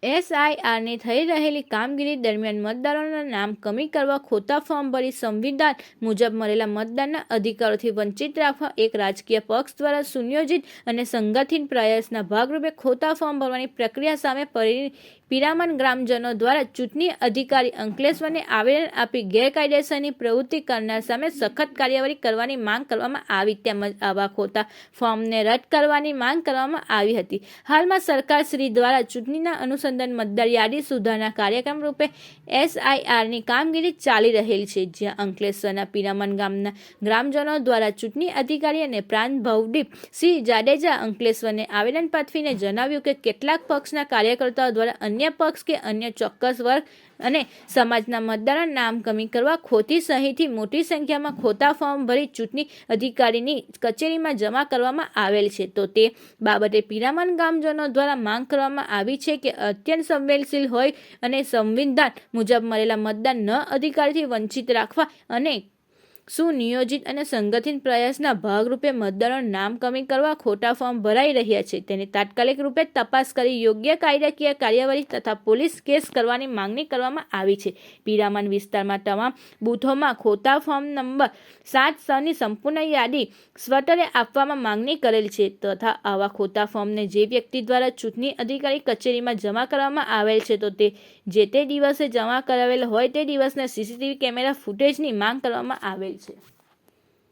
એસઆઈઆરની થઈ રહેલી કામગીરી દરમિયાન મતદારોના નામ કમી કરવા, ખોટા ફોર્મ ભરી સંવિધાન મુજબ મળેલા મતદાનના અધિકારોથી વંચિત રાખવા એક રાજકીય પક્ષ દ્વારા સુનિયોજિત અને સંગઠિત પ્રયાસના ભાગરૂપે ખોટા ફોર્મ ભરવાની પ્રક્રિયા સામે પિરામણ ગ્રામજનો દ્વારા ચૂંટણી અધિકારી અંકલેશ્વરને આવેદન આપી ગેરકાયદેસરની પ્રવૃત્તિ કરનાર સામે સખત કાર્યવાહી કરવાની માંગ કરવામાં આવી તેમજ આવા ખોટા ફોર્મને રદ કરવાની માંગ કરવામાં આવી હતી. હાલમાં સરકારશ્રી દ્વારા ચૂંટણીના અનુસંધાન મતદાર યાદી સુધારણા કાર્યક્રમ રૂપે એસઆઈઆરની કામગીરી ચાલી રહેલ છે, જ્યાં અંકલેશ્વરના પિરામણ ગામના ગ્રામજનો દ્વારા ચૂંટણી અધિકારી અને પ્રાંત ભવદીપ સિંહ જાડેજા અંકલેશ્વરને આવેદન પાઠવીને જણાવ્યું કે કેટલાક પક્ષના કાર્યકર્તાઓ દ્વારા અન્ય પક્ષ કે અન્ય ચોક્કસ વર્ગ અને સમાજના મતદારોના નામ કમી કરવા ખોટી સહીથી મોટી સંખ્યામાં ખોટા ફોર્મ ભરી ચૂંટણી અધિકારીની કચેરીમાં જમા કરવામાં આવેલ છે. તો તે બાબતે પિરામણ ગામજનો દ્વારા માંગ કરવામાં આવી છે કે અત્યંત સંવેદનશીલ હોય અને સંવિધાન મુજબ મળેલા મતદાન ન અધિકારીથી વંચિત રાખવા અને સુનિયોજિત અને સંગઠિત પ્રયાસના ભાગરૂપે મતદારોના નામ કમી કરવા ખોટા ફોર્મ ભરાઈ રહ્યા છે તેની તાત્કાલિક રૂપે તપાસ કરી યોગ્ય કાયદાકીય કાર્યવાહી તથા પોલીસ કેસ કરવાની માંગણી કરવામાં આવી છે. પિરામણ વિસ્તારમાં તમામ બૂથોમાં ખોટા ફોર્મ નંબર 7-6ની સંપૂર્ણ યાદી સ્વતરે આપવામાં માંગણી કરેલ છે તથા આવા ખોટા ફોર્મને જે વ્યક્તિ દ્વારા ચૂંટણી અધિકારી કચેરીમાં જમા કરવામાં આવેલ છે તો તે જે તે દિવસે જમા કરાવેલ હોય તે દિવસના સીસીટીવી કેમેરા ફૂટેજની માંગ કરવામાં આવેલ છે.